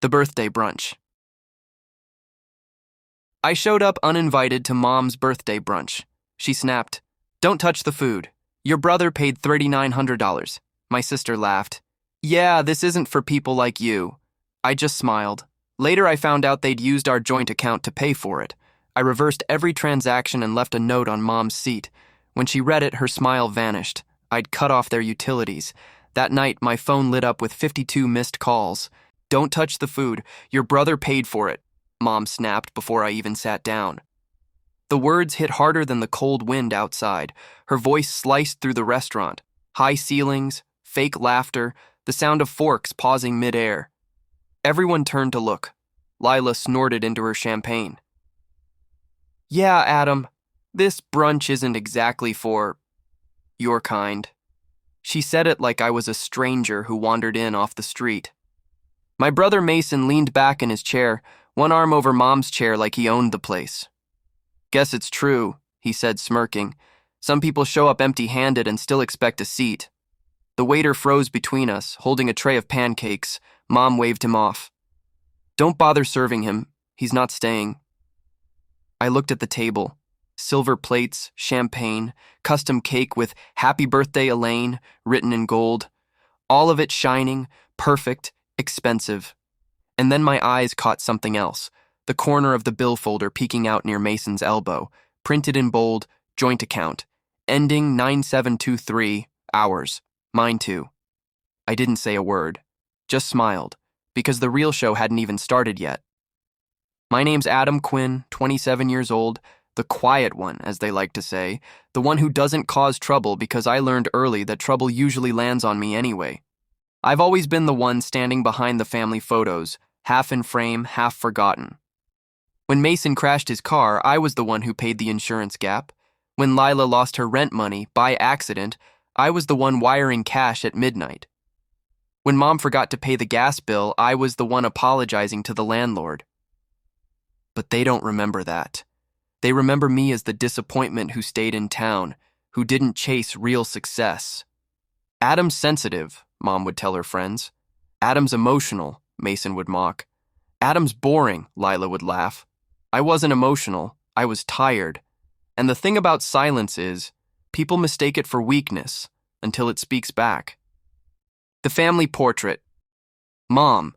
The Birthday Brunch. I showed up uninvited to Mom's birthday brunch. She snapped, "Don't touch the food. Your brother paid $3,900. My sister laughed. "Yeah, this isn't for people like you." I just smiled. Later, I found out they'd used our joint account to pay for it. I reversed every transaction and left a note on Mom's seat. When she read it, her smile vanished. I'd cut off their utilities. That night, my phone lit up with 52 missed calls. "Don't touch the food. Your brother paid for it," Mom snapped before I even sat down. The words hit harder than the cold wind outside. Her voice sliced through the restaurant. High ceilings, fake laughter, the sound of forks pausing midair. Everyone turned to look. Lila snorted into her champagne. "Yeah, Adam, this brunch isn't exactly for your kind." She said it like I was a stranger who wandered in off the street. My brother Mason leaned back in his chair, one arm over Mom's chair like he owned the place. "Guess it's true," he said, smirking. "Some people show up empty-handed and still expect a seat." The waiter froze between us, holding a tray of pancakes. Mom waved him off. "Don't bother serving him. He's not staying." I looked at the table. Silver plates, champagne, custom cake with "Happy Birthday, Elaine" written in gold. All of it shining, perfect, expensive. And then my eyes caught something else. The corner of the bill folder peeking out near Mason's elbow, printed in bold, joint account, ending 9723, hours, mine too. I didn't say a word, just smiled, because the real show hadn't even started yet. My name's Adam Quinn, 27 years old, the quiet one, as they like to say, the one who doesn't cause trouble because I learned early that trouble usually lands on me anyway. I've always been the one standing behind the family photos, half in frame, half forgotten. When Mason crashed his car, I was the one who paid the insurance gap. When Lila lost her rent money, by accident, I was the one wiring cash at midnight. When Mom forgot to pay the gas bill, I was the one apologizing to the landlord. But they don't remember that. They remember me as the disappointment who stayed in town, who didn't chase real success. "Adam's sensitive," Mom would tell her friends. "Adam's emotional," Mason would mock. "Adam's boring," Lila would laugh. I wasn't emotional, I was tired. And the thing about silence is, people mistake it for weakness until it speaks back. The family portrait. Mom,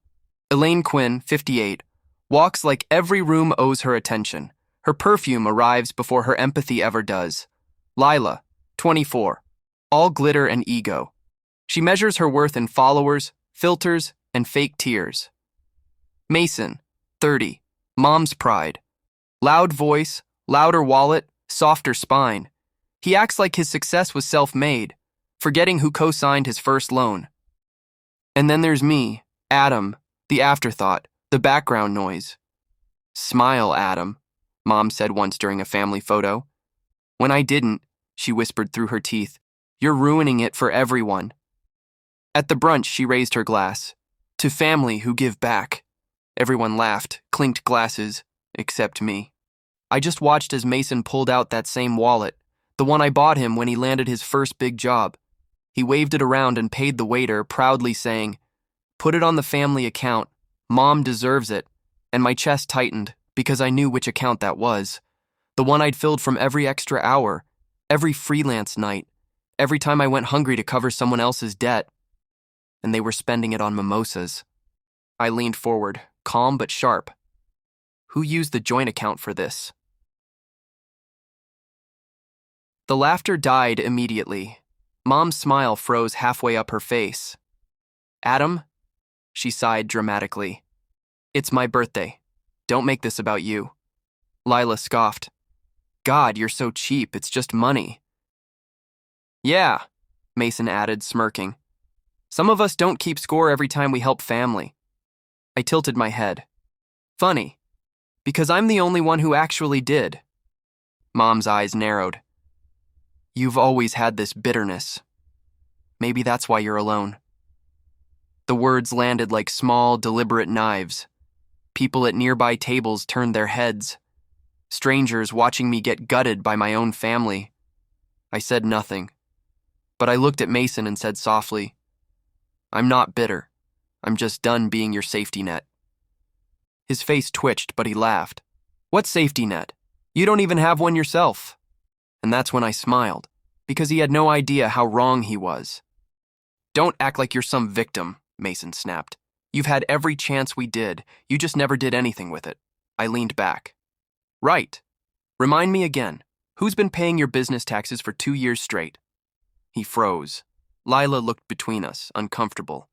Elaine Quinn, 58, walks like every room owes her attention. Her perfume arrives before her empathy ever does. Lila, 24, all glitter and ego. She measures her worth in followers, filters, and fake tears. Mason, 30, mom's pride. Loud voice, louder wallet, softer spine. He acts like his success was self-made, forgetting who co-signed his first loan. And then there's me, Adam, the afterthought, the background noise. "Smile, Adam," Mom said once during a family photo. When I didn't, she whispered through her teeth, "You're ruining it for everyone." At the brunch, she raised her glass. "To family who give back." Everyone laughed, clinked glasses, except me. I just watched as Mason pulled out that same wallet, the one I bought him when he landed his first big job. He waved it around and paid the waiter, proudly saying, "Put it on the family account. Mom deserves it." And my chest tightened because I knew which account that was. The one I'd filled from every extra hour, every freelance night, every time I went hungry to cover someone else's debt. And they were spending it on mimosas. I leaned forward, calm but sharp. Who used the joint account for this? The laughter died immediately. Mom's smile froze halfway up her face. "Adam," she sighed dramatically, "it's my birthday. Don't make this about you." Lila scoffed. "God, you're so cheap, it's just money." "Yeah," Mason added, smirking. "Some of us don't keep score every time we help family." I tilted my head. "Funny, because I'm the only one who actually did." Mom's eyes narrowed. "You've always had this bitterness. Maybe that's why you're alone." The words landed like small, deliberate knives. People at nearby tables turned their heads. Strangers watching me get gutted by my own family. I said nothing, but I looked at Mason and said softly, "I'm not bitter. I'm just done being your safety net." His face twitched, but he laughed. What safety net? You don't even have one yourself. And that's when I smiled, because he had no idea how wrong he was. Don't act like you're some victim, Mason snapped. You've had every chance we did, you just never did anything with it. I leaned back. Right. Remind me again, who's been paying your business taxes for 2 years straight? He froze. Lila looked between us, uncomfortable.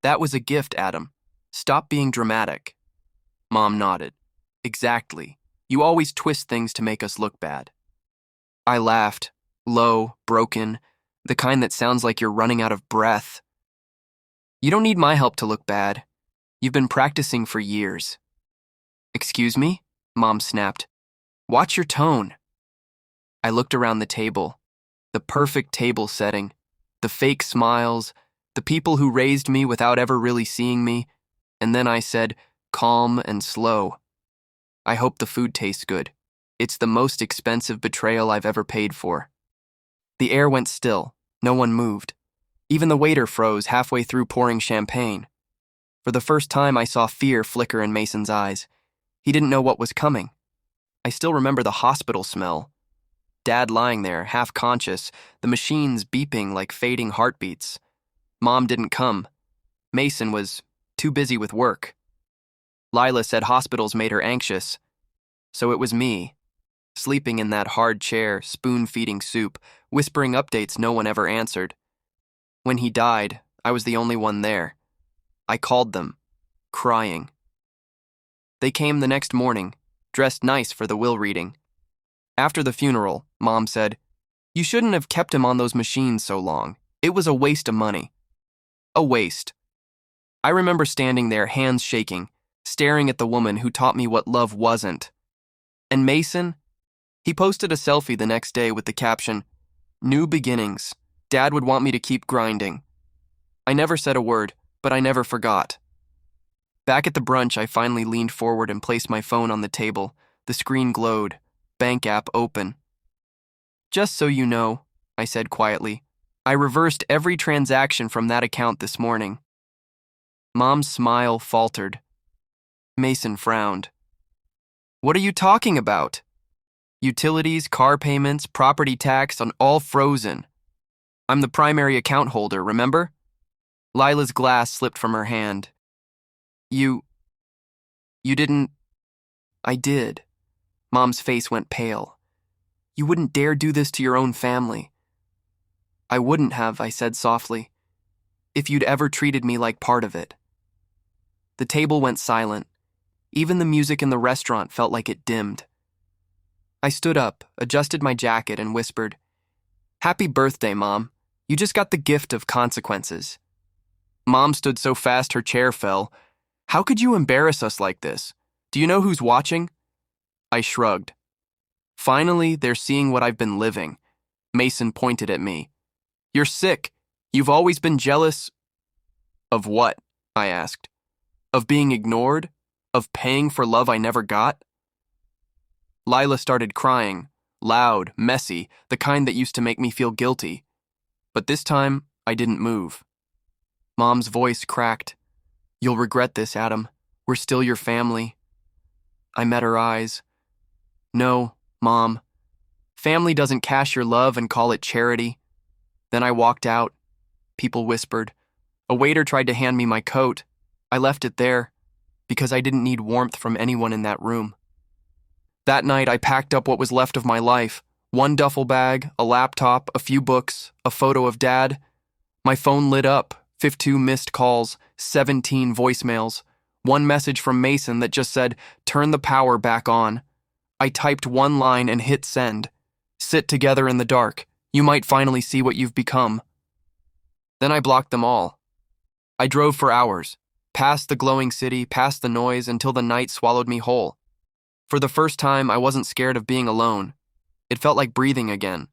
That was a gift, Adam. Stop being dramatic. Mom nodded. Exactly. You always twist things to make us look bad. I laughed, low, broken, the kind that sounds like you're running out of breath. You don't need my help to look bad. You've been practicing for years. Excuse me? Mom snapped. Watch your tone. I looked around the table. The perfect table setting. The fake smiles. The people who raised me without ever really seeing me. And then I said, calm and slow. I hope the food tastes good. It's the most expensive betrayal I've ever paid for. The air went still. No one moved. Even the waiter froze halfway through pouring champagne. For the first time, I saw fear flicker in Mason's eyes. He didn't know what was coming. I still remember the hospital smell. Dad lying there, half conscious, the machines beeping like fading heartbeats. Mom didn't come. Mason was too busy with work. Lila said hospitals made her anxious. So it was me, sleeping in that hard chair, spoon-feeding soup, whispering updates no one ever answered. When he died, I was the only one there. I called them, crying. They came the next morning, dressed nice for the will reading. After the funeral, Mom said, You shouldn't have kept him on those machines so long. It was a waste of money. A waste. I remember standing there, hands shaking, staring at the woman who taught me what love wasn't. And Mason? He posted a selfie the next day with the caption, New beginnings. Dad would want me to keep grinding. I never said a word, but I never forgot. Back at the brunch, I finally leaned forward and placed my phone on the table. The screen glowed, bank app open. Just so you know, I said quietly, I reversed every transaction from that account this morning. Mom's smile faltered. Mason frowned. What are you talking about? Utilities, car payments, property tax, all frozen. I'm the primary account holder, remember? Lila's glass slipped from her hand. You didn't... I did. Mom's face went pale. You wouldn't dare do this to your own family. I wouldn't have, I said softly, if you'd ever treated me like part of it. The table went silent. Even the music in the restaurant felt like it dimmed. I stood up, adjusted my jacket, and whispered, Happy birthday, Mom. You just got the gift of consequences. Mom stood so fast her chair fell. How could you embarrass us like this? Do you know who's watching? I shrugged. Finally, they're seeing what I've been living. Mason pointed at me. You're sick. You've always been jealous. Of what? I asked. Of being ignored? Of paying for love I never got? Lila started crying, loud, messy, the kind that used to make me feel guilty. But this time, I didn't move. Mom's voice cracked. You'll regret this, Adam. We're still your family. I met her eyes. No, Mom. Family doesn't cash your love and call it charity. Then I walked out. People whispered. A waiter tried to hand me my coat. I left it there, because I didn't need warmth from anyone in that room. That night, I packed up what was left of my life. One duffel bag, a laptop, a few books, a photo of Dad. My phone lit up, 52 missed calls, 17 voicemails. One message from Mason that just said, turn the power back on. I typed one line and hit send. Sit together in the dark. You might finally see what you've become. Then I blocked them all. I drove for hours, past the glowing city, past the noise, until the night swallowed me whole. For the first time, I wasn't scared of being alone. It felt like breathing again.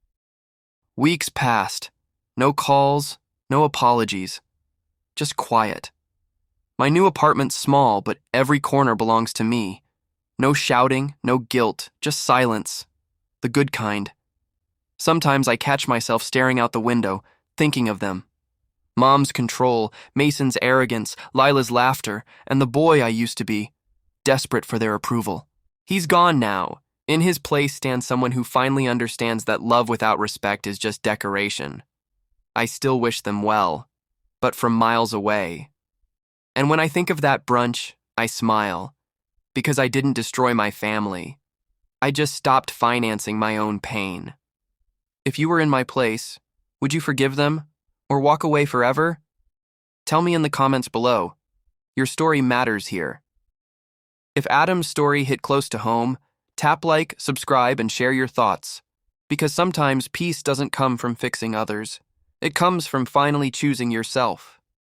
Weeks passed. No calls, no apologies. Just quiet. My new apartment's small, but every corner belongs to me. No shouting, no guilt, just silence. The good kind. Sometimes I catch myself staring out the window, thinking of them. Mom's control, Mason's arrogance, Lila's laughter, and the boy I used to be. desperate for their approval. He's gone now. In his place stands someone who finally understands that love without respect is just decoration. I still wish them well, but from miles away. And when I think of that brunch, I smile, because I didn't destroy my family. I just stopped financing my own pain. If you were in my place, would you forgive them or walk away forever? Tell me in the comments below. Your story matters here. If Adam's story hit close to home, tap like, subscribe, and share your thoughts. Because sometimes peace doesn't come from fixing others. It comes from finally choosing yourself.